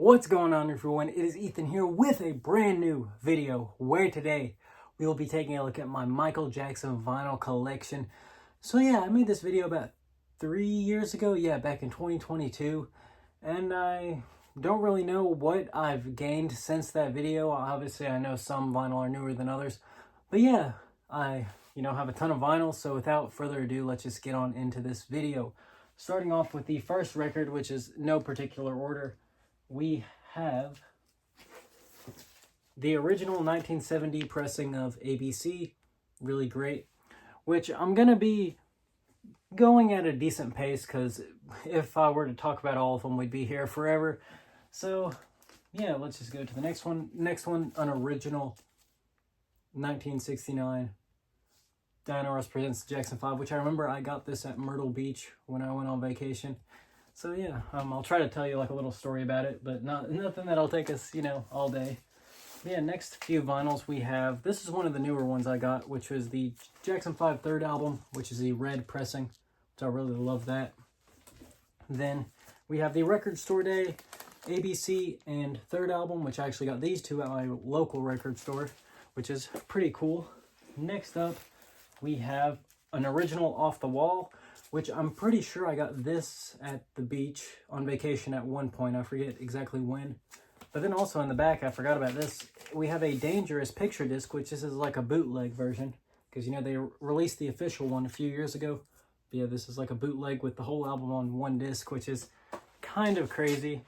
What's going on, everyone? It is Ethan here with a brand new video where today we will be taking a look at my Michael Jackson vinyl collection. So yeah, I made this video about 3 years ago, back in 2022, and I don't really know what I've gained since that video. Obviously, I know some vinyl are newer than others, but yeah, I have a ton of vinyl, so without further ado, let's just get on into this video. Starting off with the first record, which is no particular order. We have the original 1970 pressing of ABC, really great, which I'm going to be going at a decent pace because if I were to talk about all of them, we'd be here forever. So, yeah, let's just go to the next one. Next one, an original 1969 Diana Ross Presents Jackson 5, which I remember I got this at Myrtle Beach when I went on vacation. So yeah, I'll try to tell you like a little story about it, but nothing that'll take us, all day. Yeah, next few vinyls we have, this is one of the newer ones I got, which was the Jackson 5 third album, which is the red pressing, which I really love that. Then we have the Record Store Day, ABC, and third album, which I actually got these two at my local record store, which is pretty cool. Next up, we have an original Off the Wall, which I'm pretty sure I got this at the beach on vacation at one point. I forget exactly when. But then also in the back, I forgot about this. We have a Dangerous picture disc, which this is like a bootleg version. Because, they released the official one a few years ago. But yeah, this is like a bootleg with the whole album on one disc, which is kind of crazy.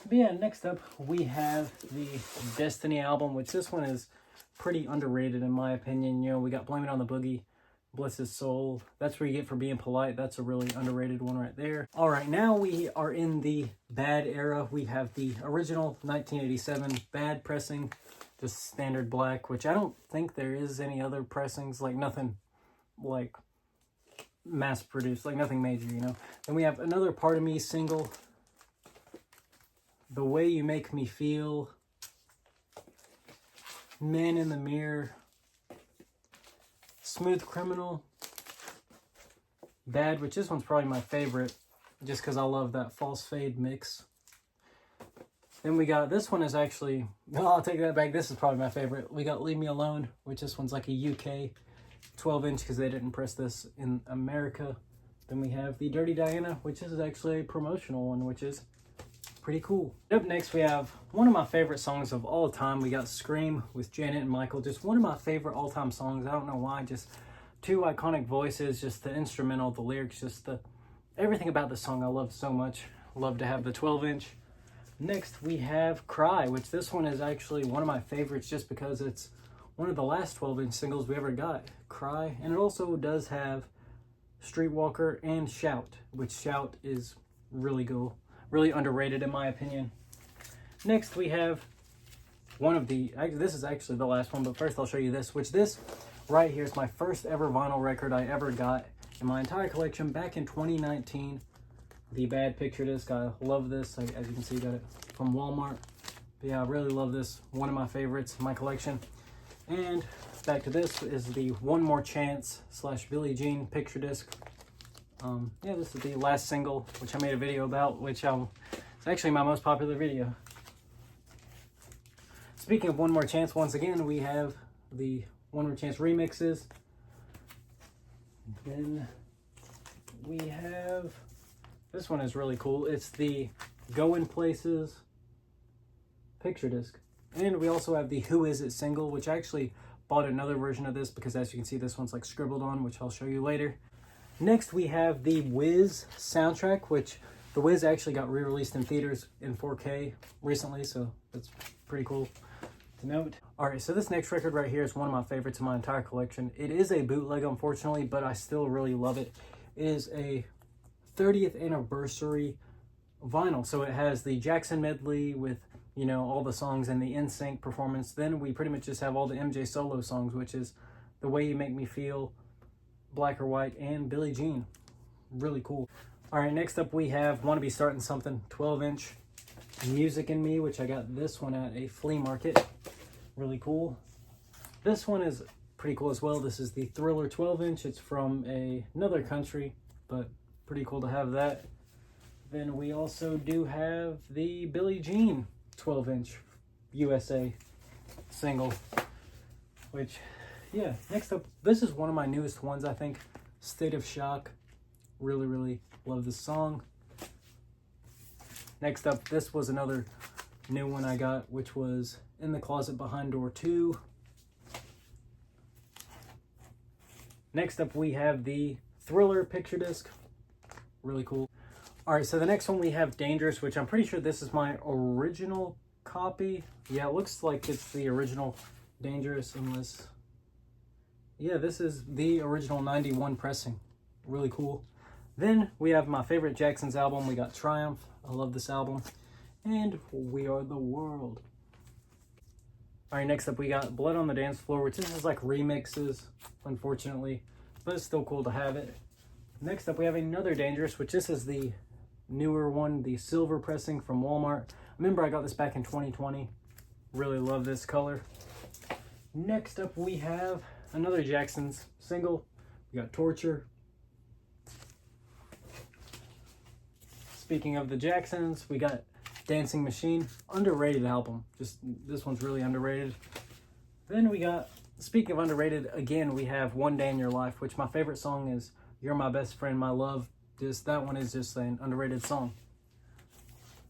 But yeah, next up, we have the Destiny album, which this one is pretty underrated in my opinion. We got Blame It on the Boogie, Bless His Soul. That's where you get for Being Polite. That's a really underrated one right there. All right, now we are in the bad era. We have the original 1987 bad pressing, just standard black, which I don't think there is any other pressings, like nothing like mass produced, like nothing major, Then we have another Part of Me single, The Way You Make Me Feel, Man in the Mirror, Smooth Criminal, Bad, which this one's probably my favorite, just because I love that false fade mix. Then we got, this one is actually, no, I'll take that back, this is probably my favorite. We got Leave Me Alone, which this one's like a UK 12-inch because they didn't press this in America. Then we have the Dirty Diana, which is actually a promotional one, which is pretty cool. Up next, we have one of my favorite songs of all time. We got Scream with Janet and Michael. Just one of my favorite all-time songs. I don't know why. Just two iconic voices. Just the instrumental, the lyrics, just everything about the song I love so much. Love to have the 12-inch. Next, we have Cry, which this one is actually one of my favorites just because it's one of the last 12-inch singles we ever got. Cry. And it also does have Streetwalker and Shout, which Shout is really cool. Really underrated in my opinion. Next we have one of the, this is actually the last one, but first I'll show you this, which this right here is my first ever vinyl record I ever got in my entire collection back in 2019. The Bad picture disc. I love this. As you can see, got it from Walmart. But yeah, I really love this. One of my favorites in my collection. And back to this is the One More Chance / Billie Jean picture disc. This is the last single, which I made a video about, which it's actually my most popular video. Speaking of One More Chance, once again, we have the One More Chance remixes. Then we have, this one is really cool. It's the Going Places picture disc. And we also have the Who Is It single, which I actually bought another version of this because as you can see, this one's like scribbled on, which I'll show you later. Next, we have the Wiz soundtrack, which the Wiz actually got re-released in theaters in 4K recently, so that's pretty cool to note. All right, so this next record right here is one of my favorites in my entire collection. It is a bootleg, unfortunately, but I still really love it. It is a 30th anniversary vinyl, so it has the Jackson medley with, all the songs and the NSYNC performance. Then we pretty much just have all the MJ solo songs, which is The Way You Make Me Feel, Black or White, and Billie Jean. Really cool. All right, next up we have Wanna Be Starting Something 12-inch Music in Me, which I got this one at a flea market. Really cool. This one is pretty cool as well. This is the Thriller 12-inch. It's from another country, but pretty cool to have that. Then we also do have the Billie Jean 12-inch USA single, which, yeah. Next up, this is one of my newest ones, I think, State of Shock. Really, really love this song. Next up, this was another new one I got, which was In the Closet Behind Door 2. Next up, we have the Thriller picture disc. Really cool. All right, so the next one we have Dangerous, which I'm pretty sure this is my original copy. Yeah, it looks like it's the original Dangerous, unless... Yeah, this is the original 91 pressing. Really cool. Then we have my favorite Jackson's album. We got Triumph. I love this album. And We Are the World. All right, next up we got Blood on the Dance Floor, which is like remixes, unfortunately, but it's still cool to have it. Next up we have another Dangerous, which this is the newer one, the silver pressing from Walmart. Remember, I got this back in 2020. Really love this color. Next up we have another Jackson's single. We got Torture. Speaking of the Jacksons, we got Dancing Machine. Underrated album. Just, this one's really underrated. Then we got, speaking of underrated, again, we have One Day in Your Life, which my favorite song is You're My Best Friend, My Love. Just, that one is just an underrated song.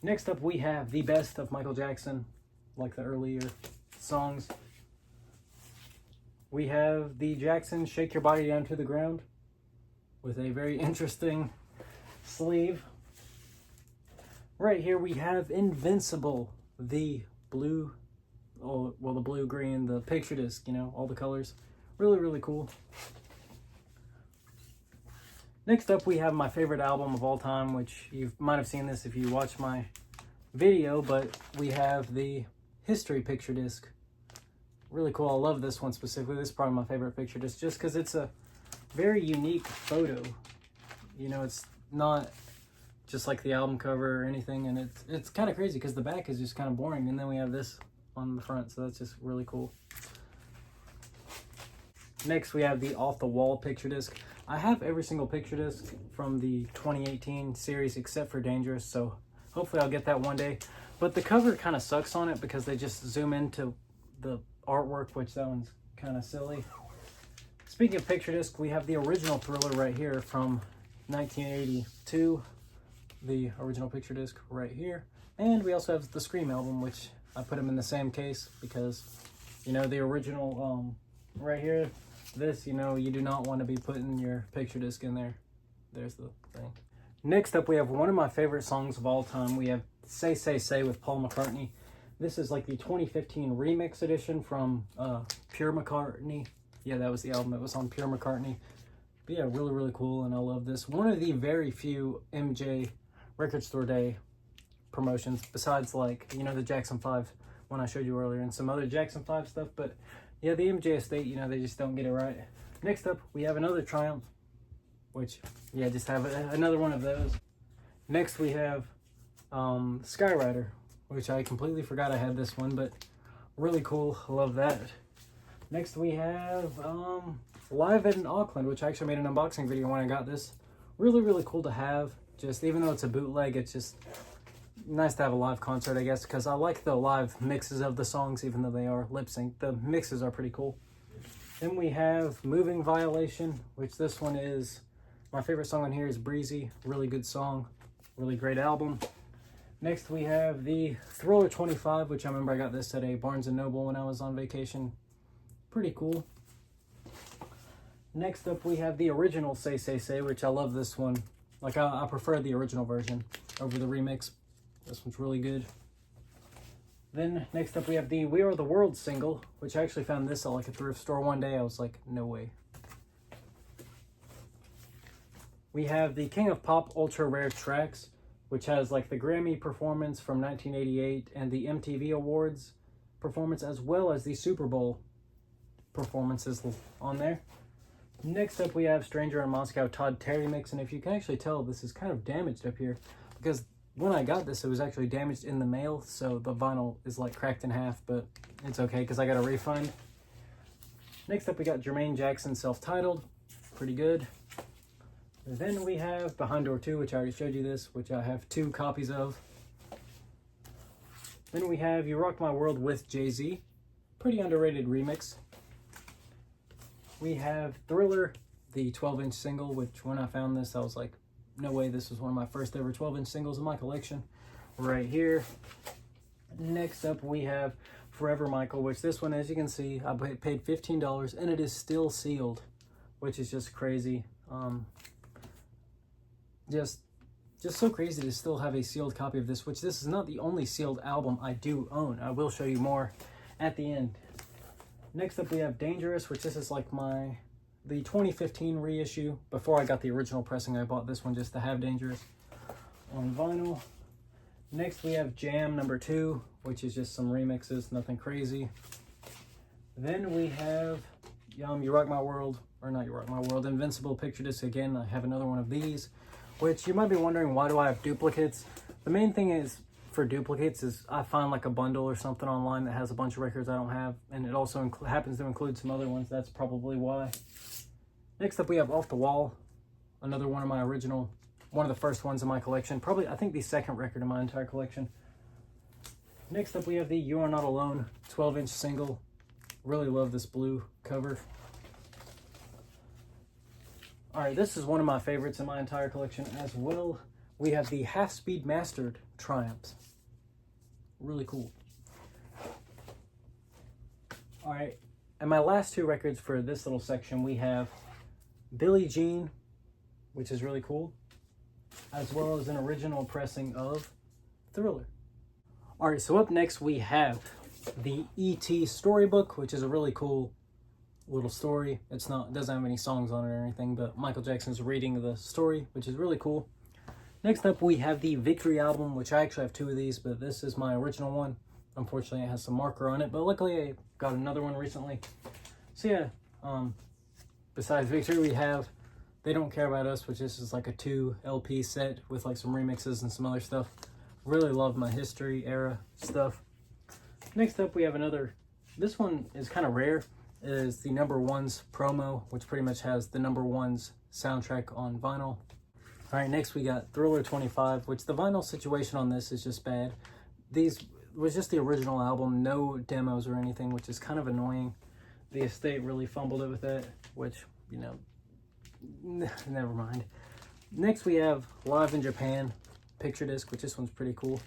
Next up, we have the best of Michael Jackson, like the earlier songs. We have the Jackson Shake Your Body Down to the Ground with a very interesting sleeve. Right here we have Invincible, the blue, oh, well, the blue, green, the picture disc, you know, all the colors. Really, really cool. Next up, we have my favorite album of all time, which you might have seen this if you watched my video, but we have the History picture disc. Really cool. I love this one specifically. This is probably my favorite picture disc just because it's a very unique photo. You know, it's not just like the album cover or anything, and it's kind of crazy because the back is just kind of boring, and then we have this on the front, so that's just really cool. Next, we have the Off the Wall picture disc. I have every single picture disc from the 2018 series except for Dangerous, so hopefully I'll get that one day. But the cover kind of sucks on it because they just zoom into the artwork, which that one's kind of silly. Speaking of picture disc, we have the original Thriller right here from 1982. The original picture disc right here. And we also have the Scream album, which I put them in the same case because, you know, the original right here, this, you know, you do not want to be putting your picture disc in there. There's the thing. Next up, we have one of my favorite songs of all time. We have Say, Say, Say with Paul McCartney. This is like the 2015 remix edition from Pure McCartney. Yeah, that was the album. It was on Pure McCartney. But yeah, really, really cool, and I love this. One of the very few MJ Record Store Day promotions, besides, like, you know, the Jackson 5 one I showed you earlier and some other Jackson 5 stuff. But yeah, the MJ estate, you know, they just don't get it right. Next up, we have another Triumph, which, yeah, just have another one of those. Next, we have Skyrider, which I completely forgot I had this one, but really cool. I love that. Next, we have Live in Auckland, which I actually made an unboxing video when I got this. Really, really cool to have. Just, even though it's a bootleg, it's just nice to have a live concert, I guess, because I like the live mixes of the songs, even though they are lip sync. The mixes are pretty cool. Then we have Moving Violation, which this one is, my favorite song on here is Breezy. Really good song. Really great album. Next, we have the Thriller 25, which I remember I got this at a Barnes & Noble when I was on vacation. Pretty cool. Next up, we have the original Say, Say, Say, which I love this one. Like, I prefer the original version over the remix. This one's really good. Then, next up, we have the We Are the World single, which I actually found this at, like, a thrift store one day. I was like, no way. We have the King of Pop Ultra Rare Tracks, which has, like, the Grammy performance from 1988 and the MTV Awards performance, as well as the Super Bowl performances on there. Next up, we have Stranger in Moscow Todd Terry mix, and if you can actually tell, this is kind of damaged up here, because when I got this, it was actually damaged in the mail, so the vinyl is like cracked in half, but it's okay, because I got a refund. Next up, we got Jermaine Jackson Self-Titled, pretty good. Then we have Behind Door 2, which I already showed you this, which I have 2 copies of. Then we have You Rock My World with Jay-Z. Pretty underrated remix. We have Thriller, the 12-inch single, which when I found this, I was like, no way, this was one of my first ever 12-inch singles in my collection. Right here. Next up, we have Forever Michael, which this one, as you can see, I paid $15, and it is still sealed, which is just crazy. Just so crazy to still have a sealed copy of this, which this is not the only sealed album I do own. I will show you more at the end. Next up, we have Dangerous, which this is like the 2015 reissue. Before I got the original pressing, I bought this one just to have Dangerous on vinyl. Next, we have Jam number 2, which is just some remixes, nothing crazy. Then we have You Rock My World, or not You Rock My World, Invincible picture disc again. I have another one of these, which you might be wondering, why do I have duplicates? The main thing is for duplicates is I find like a bundle or something online that has a bunch of records I don't have, and it also happens to include some other ones. That's probably why. Next up, we have Off the Wall, another one of my original, one of the first ones in my collection. Probably, I think, the second record in my entire collection. Next up, we have the You Are Not Alone 12-inch single. Really love this blue cover. All right, this is one of my favorites in my entire collection as well. We have the Half Speed Mastered Triumphs. Really cool. All right, and my last 2 records for this little section, we have Billie Jean, which is really cool, as well as an original pressing of Thriller. All right, so up next we have the E.T. Storybook, which is a really cool little story. It doesn't have any songs on it or anything, but Michael Jackson's reading the story, which is really cool. Next up, we have the Victory album, which I actually have 2 of these, but this is my original one. Unfortunately, it has some marker on it, but luckily I got another one recently. So yeah, besides Victory, we have They Don't Care About Us, which is like a 2 LP set with like some remixes and some other stuff. Really love my history era stuff. Next up, we have another, this one is kind of rare. It is the Number Ones promo, which pretty much has the Number Ones soundtrack on vinyl. All right, next we got Thriller 25, which the vinyl situation on this is just bad. These was just the original album, no demos or anything, which is kind of annoying. The estate really fumbled it with that, which, you know, never mind. Next we have Live in Japan picture disc, which this one's pretty cool.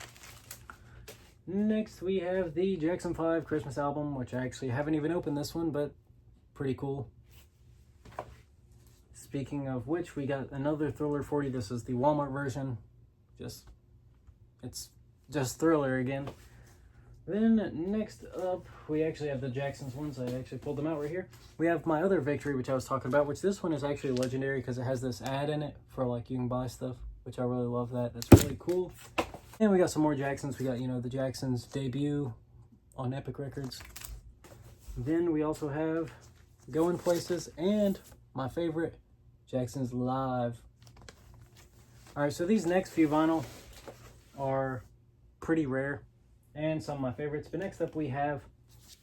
Next we have the Jackson 5 Christmas album, which I actually haven't even opened this one, but pretty cool. Speaking of which, we got another Thriller 40. This is the Walmart version. It's just Thriller again. Then next up, we actually have the Jacksons ones. I actually pulled them out right here. We have my other Victory, which I was talking about, which this one is actually legendary because it has this ad in it for like you can buy stuff, which I really love that. That's really cool. And we got some more Jacksons. We got, you know, the Jacksons debut on Epic Records. Then we also have Going Places and my favorite, Jackson's Live. All right, so these next few vinyl are pretty rare and some of my favorites. But next up we have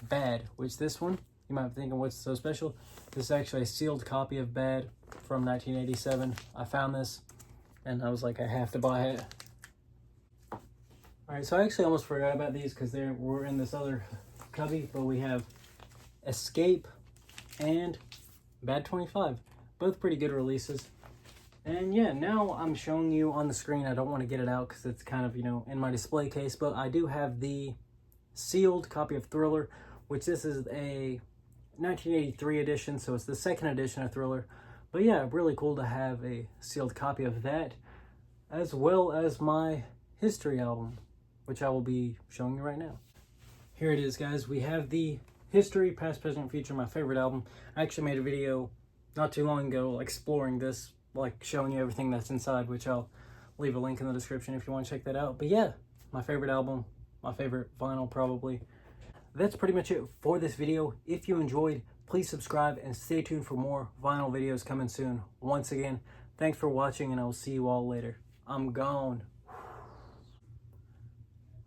Bad, which this one, you might be thinking, what's so special? This is actually a sealed copy of Bad from 1987. I found this and I was like, I have to buy it. All right, so I actually almost forgot about these because they were in this other cubby, but we have Escape and Bad 25. Both pretty good releases. And yeah, now I'm showing you on the screen. I don't want to get it out because it's kind of, you know, in my display case, but I do have the sealed copy of Thriller, which this is a 1983 edition, so it's the second edition of Thriller. But yeah, really cool to have a sealed copy of that, as well as my History album, which I will be showing you right now. Here it is, guys. We have the History, Past, Present, Future, my favorite album. I actually made a video not too long ago exploring this, like showing you everything that's inside, which I'll leave a link in the description if you want to check that out. But yeah, my favorite album, my favorite vinyl probably. That's pretty much it for this video. If you enjoyed, please subscribe and stay tuned for more vinyl videos coming soon. Once again, thanks for watching and I will see you all later. I'm gone.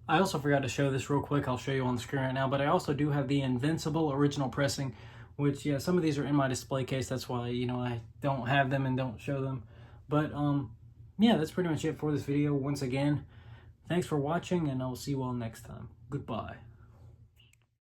I also forgot to show this real quick. I'll show you on the screen right now, but I also do have the Invincible original pressing, which, yeah, some of these are in my display case. That's why, you know, I don't have them and don't show them. But yeah, that's pretty much it for this video. Once again, thanks for watching, and I will see you all next time. Goodbye.